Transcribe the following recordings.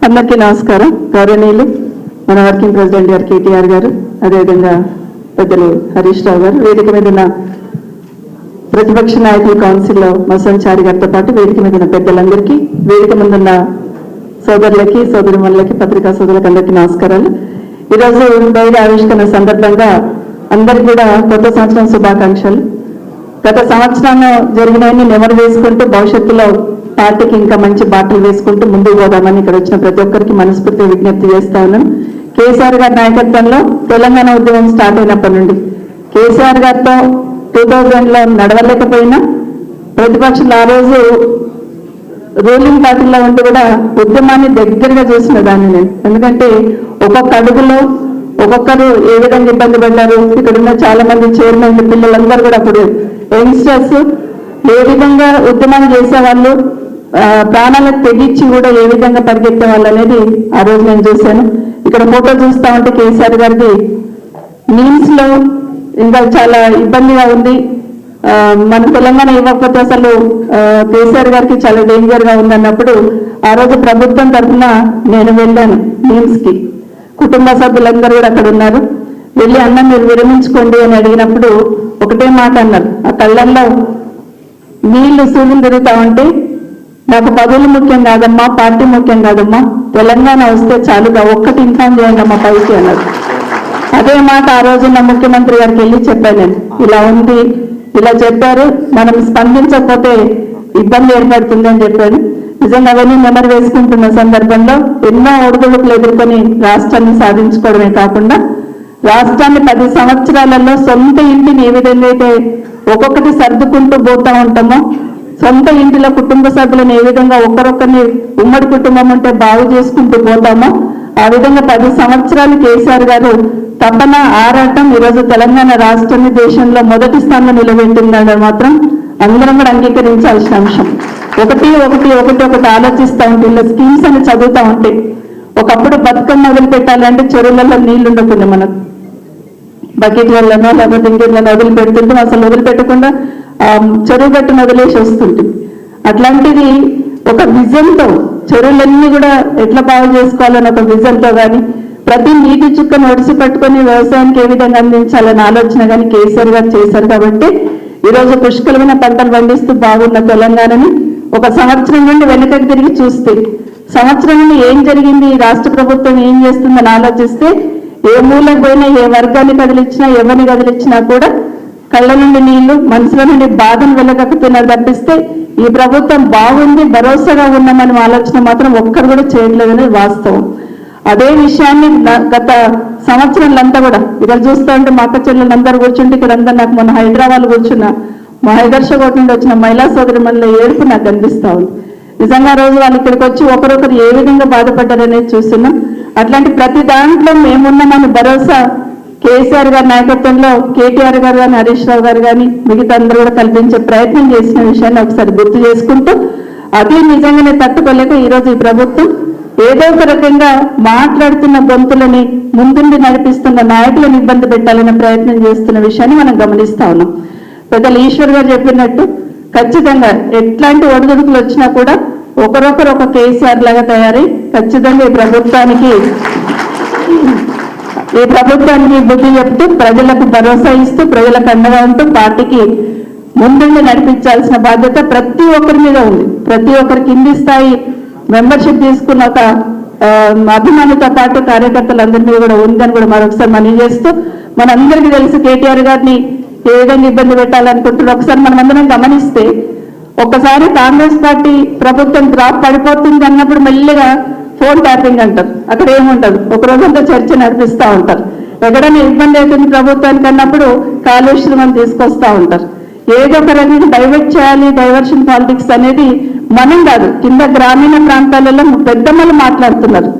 అందరికీ నమస్కారం. గౌరవనీయులు మన వర్కింగ్ ప్రెసిడెంట్ గారు కేటీఆర్ గారు, అదేవిధంగా పెద్దలు హరీష్ రావు గారు, వేదిక మీద ఉన్న ప్రతిపక్ష నాయకుల కౌన్సిల్లో మసంచారి గారితో పాటు వేదిక మీద ఉన్న పెద్దలందరికీ, వేదిక ముందున్న సోదరులకి సోదరిమణులకి పత్రికా సోదరులకు అందరికీ నమస్కారాలు. ఈరోజు బయట ఆవిష్కరణ సందర్భంగా అందరికీ కూడా కొత్త సంవత్సరం శుభాకాంక్షలు. గత సంవత్సరంలో జరిగినవన్నీ నెమరు వేసుకుంటూ భవిష్యత్తులో పార్టీకి ఇంకా మంచి బాటలు వేసుకుంటూ ముందుకు పోదామని ఇక్కడ వచ్చిన ప్రతి ఒక్కరికి మనస్ఫూర్తిగా విజ్ఞప్తి చేస్తా ఉన్నాను. కేసీఆర్ గారి నాయకత్వంలో తెలంగాణ ఉద్యమం స్టార్ట్ అయినప్పటి నుండి కేసీఆర్ గారితో 2000లో నడవలేకపోయినా ప్రతిపక్షాలు ఆ రోజు రూలింగ్ పార్టీలో ఉండి కూడా ఉద్యమాన్ని దగ్గరగా చూసిన దాన్ని నేను. ఎందుకంటే ఒక్కొక్క అడుగులో ఒక్కొక్కరు ఏ విధంగా ఇబ్బంది పడ్డారు, ఇక్కడ ఉన్న చాలా మంది చైర్మన్ పిల్లలందరూ కూడా అప్పుడు యంగ్స్టర్స్ ఏ విధంగా ఉద్యమం చేసేవాళ్ళు, ప్రాణాలకు తెగించి కూడా ఏ విధంగా పరిగెత్తే వాళ్ళు అనేది ఆ రోజు నేను చూశాను. ఇక్కడ ఫోటో చూస్తా ఉంటే కేసీఆర్ గారిది మీమ్స్ లో ఇంకా చాలా ఇబ్బందిగా ఉంది. మన తెలంగాణ ఇవ్వకపోతే అసలు కేసీఆర్ గారికి చాలా డేంజర్ గా ఉందన్నప్పుడు ఆ రోజు ప్రభుత్వం తరఫున నేను వెళ్ళాను మీమ్స్ కి. కుటుంబ సభ్యులందరూ కూడా అక్కడ ఉన్నారు. వెళ్ళి అన్న మీరు విరమించుకోండి అని అడిగినప్పుడు ఒకటే మాట అన్నారు, ఆ కళ్ళల్లో నీళ్లు సూర్యులు తిరుగుతా ఉంటే నాకు పదవులు ముఖ్యం కాదమ్మా, పార్టీ ముఖ్యం కాదమ్మా, తెలంగాణ వస్తే చాలుగా ఒక్కటి ఇన్ఫార్మ్ చేయండి అమ్మా పైకి అన్నారు. అదే మాట ఆ రోజున్న ముఖ్యమంత్రి గారికి వెళ్ళి చెప్పాను నేను, ఇలా ఉంది, ఇలా చెప్పారు, మనం స్పందించకపోతే ఇబ్బంది ఏర్పడుతుంది అని చెప్పాను. నిజంగా అవన్నీ నెమరు వేసుకుంటున్న సందర్భంలో ఎన్నో ఒడిదుడుకులు ఎదుర్కొని రాష్ట్రాన్ని సాధించుకోవడమే కాకుండా రాష్ట్రాన్ని 10 సంవత్సరాలలో సొంత ఇంటిని ఏ విధంగా అయితే ఒక్కొక్కటి సర్దుకుంటూ పోతా ఉంటామో, సొంత ఇంటిలో కుటుంబ సభ్యులను ఏ విధంగా ఒకరొకరిని ఉమ్మడి కుటుంబం ఉంటే బాగు చేసుకుంటూ పోతామో ఆ విధంగా 10 సంవత్సరాలు కేసీఆర్ గారు తపన ఆరాటం ఈరోజు తెలంగాణ రాష్ట్రాన్ని దేశంలో మొదటి స్థానంలో నిలబెట్టిందని మాత్రం అందరం కూడా అంగీకరించాల్సిన అంశం. ఒకటి ఆలోచిస్తూ ఉంటే ఇలా స్కీమ్స్ అని చదువుతూ ఉంటే ఒకప్పుడు బతుకమ్మ వదిలిపెట్టాలంటే చెరువులలో నీళ్లు ఉండకుండా మనకు బకెట్లలోనో లేకపోతే ఇంకేళ్ళలో వదిలిపెడుతుంటే అసలు వదిలిపెట్టకుండా చెరువు గట్టును వదిలేసి వస్తుంటుంది. అట్లాంటిది ఒక విజన్తో చెరువులన్నీ కూడా ఎట్లా బాగు చేసుకోవాలని ఒక విజన్తో కానీ ప్రతి నీటి చుక్కను ఒడిసి పట్టుకొని వ్యవసాయానికి ఏ విధంగా అందించాలని ఆలోచన కానీ కేసీఆర్ గారు చేశారు. కాబట్టి ఈరోజు పుష్కలమైన పంటలు పండిస్తూ బాగున్న తెలంగాణని ఒక సంవత్సరం నుండి వెనకకి తిరిగి చూస్తే సంవత్సరం నుండి ఏం జరిగింది, రాష్ట్ర ప్రభుత్వం ఏం చేస్తుందని ఆలోచిస్తే ఏ మూలకు పోయినా ఏ వర్గాన్ని కదిలిచ్చినా ఎవరిని కదిలిచ్చినా కూడా కళ్ళ నుండి నీళ్లు మనసులో నుండి బాధను వెళ్ళగక్కుతున్నారు తప్పిస్తే ఈ ప్రభుత్వం బాగుంది భరోసాగా ఉన్నామని ఆలోచన మాత్రం ఒక్కరు కూడా చేయట్లేదనేది వాస్తవం. అదే విషయాన్ని గత సంవత్సరాలంతా కూడా ఇక్కడ చూస్తూ ఉంటే మా అక్క చెల్లెలందరూ కూర్చుంటే ఇక్కడ అందరూ నాకు మొన్న హైదరాబాద్ కూర్చున్న మా హైదర్షాబాద్ నుండి వచ్చిన మహిళా సోదరి మనలో ఏడుపు నాకు కనిపిస్తా ఉంది. నిజంగా రోజు వాళ్ళు ఇక్కడికి వచ్చి ఒకరొకరు ఏ విధంగా బాధపడ్డారనేది చూస్తున్నాం. అట్లాంటి ప్రతి దాంట్లో మేమున్నామని భరోసా కేసీఆర్ గారి నాయకత్వంలో కేటీఆర్ గారు కానీ హరీష్ రావు గారు కానీ మిగతా అందరూ కూడా కల్పించే ప్రయత్నం చేసిన విషయాన్ని ఒకసారి గుర్తు చేసుకుంటూ అది నిజంగానే తట్టుకోలేక ఈరోజు ఈ ప్రభుత్వం ఏదో ఒక రకంగా మాట్లాడుతున్న గొంతులని ముందుండి నడిపిస్తున్న నాయకులను ఇబ్బంది పెట్టాలనే ప్రయత్నం చేస్తున్న విషయాన్ని మనం గమనిస్తా ఉన్నాం. పెద్దలు ఈశ్వర్ గారు చెప్పినట్టు ఖచ్చితంగా ఎట్లాంటి ఒడిదుడుకులు వచ్చినా కూడా ఒకరొకరు ఒక కేసీఆర్ లాగా తయారై ఖచ్చితంగా ఈ ప్రభుత్వానికి బుద్ధి చెప్తూ ప్రజలకు భరోసా ఇస్తూ ప్రజలకు అండగా ఉంటూ పార్టీకి ముందుండి నడిపించాల్సిన బాధ్యత ప్రతి ఒక్కరి మీద ఉంది. ప్రతి ఒక్కరి కింది స్థాయి మెంబర్షిప్ తీసుకున్న ఒక అభిమానితో పాటు కార్యకర్తలందరి మీద కూడా ఉందని కూడా మరొకసారి మనం చేస్తూ మనందరికీ తెలుసు కేటీఆర్ గారిని ఏ విధంగా ఇబ్బంది పెట్టాలనుకుంటున్నారు. ఒకసారి మనం అందరం గమనిస్తే ఒక్కసారి కాంగ్రెస్ పార్టీ ప్రభుత్వం డ్రాప్ పడిపోతుంది అన్నప్పుడు మెల్లిగా ఫోన్ ట్యాపింగ్ అంటారు, అక్కడ ఏముంటది ఒక రోజంతా చర్చ నడిపిస్తూ ఉంటారు. ఎక్కడైనా ఇబ్బంది అవుతుంది ప్రభుత్వానికి అన్నప్పుడు కాళేశ్వరం తీసుకొస్తా ఉంటారు. ఏదో ఒక రకంగా డైవర్ట్ చేయాలి, డైవర్షన్ పాలిటిక్స్ అనేది మనం కాదు కింద గ్రామీణ ప్రాంతాలలో పెద్దమ్మలు మాట్లాడుతున్నారు.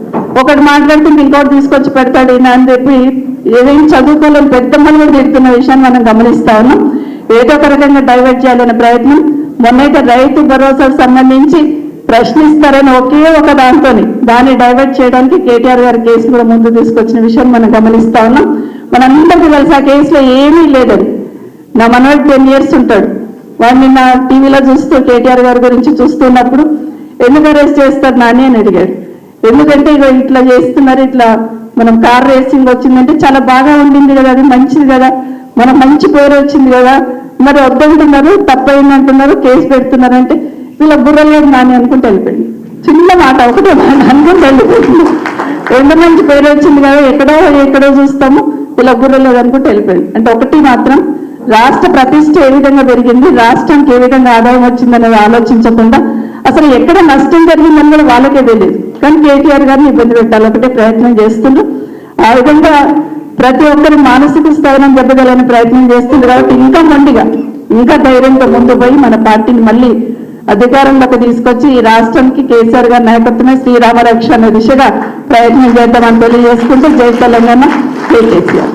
ఒకటి మాట్లాడుతుంటే ఇంకోటి తీసుకొచ్చి పెడతాడు ఈయన అని చెప్పి ఏదైనా చదువుకోలేని పెద్దమ్మలు కూడా తిడుతున్న విషయాన్ని మనం గమనిస్తా ఉన్నాం. ఏదో ఒక రకంగా డైవర్ట్ చేయాలనే ప్రయత్నం. మొన్నైతే రైతు భరోసాకు సంబంధించి ప్రశ్నిస్తారని ఒకే ఒక దాన్ని డైవర్ట్ చేయడానికి కేటీఆర్ గారి కేసు కూడా ముందు తీసుకొచ్చిన విషయం మనం గమనిస్తా ఉన్నాం. మనందరికీ తెలుసు ఆ కేసులో ఏమీ లేదని. నా మనవాడు 10 years ఉంటాడు. వాడిని నా టీవీలో చూస్తూ కేటీఆర్ గారి గురించి చూస్తున్నప్పుడు ఎందుకు అరెస్ట్ చేస్తారు నాని అని అడిగాడు. ఎందుకంటే ఇక ఇట్లా చేస్తున్నారు, ఇట్లా మనం కార్ రేసింగ్ వచ్చిందంటే చాలా బాగా ఉండింది కదా, అది మంచిది కదా, మనం మంచి పేరు వచ్చింది కదా, మరి వద్దంటున్నారు, తప్పైంది అంటున్నారు, కేసు పెడుతున్నారంటే వీళ్ళ బుర్రలేదు నాని అనుకుంటే వెళ్ళిపోయింది. చిన్న మాట ఒకటే మాట అనుకుంటే వెళ్ళిపోయింది. ఎంత మంచి పేరు వచ్చింది కదా, ఎక్కడో చూస్తాము, వీళ్ళ బుర్రలేదు అనుకుంటే వెళ్ళిపోయింది. అంటే ఒకటి మాత్రం, రాష్ట్ర ప్రతిష్ట ఏ విధంగా పెరిగింది, రాష్ట్రానికి ఏ విధంగా ఆదాయం వచ్చిందనేది ఆలోచించకుండా అసలు ఎక్కడ నష్టం జరిగిందని కూడా వాళ్ళకే తెలియదు. కానీ కేటీఆర్ గారిని ఇబ్బంది పెట్టాలి ఒకటే ప్రయత్నం చేస్తున్నారు. ఆ విధంగా ప్రతి ఒక్కరి మానసిక స్థైర్యం దెబ్బతలని ప్రయత్నం చేస్తుంది. కాబట్టి ఇంకా మొండిగా, ఇంకా ధైర్యంతో ముందు పోయి మన పార్టీని మళ్ళీ అధికారంలోకి తీసుకొచ్చి ఈ రాష్ట్రానికి కేసీఆర్ గారి నాయకత్వమే శ్రీరామ రక్ష అనే దిశగా ప్రయత్నం చేద్దామని తెలియజేసుకుంటూ జై తెలంగాణ, జై కేసీఆర్.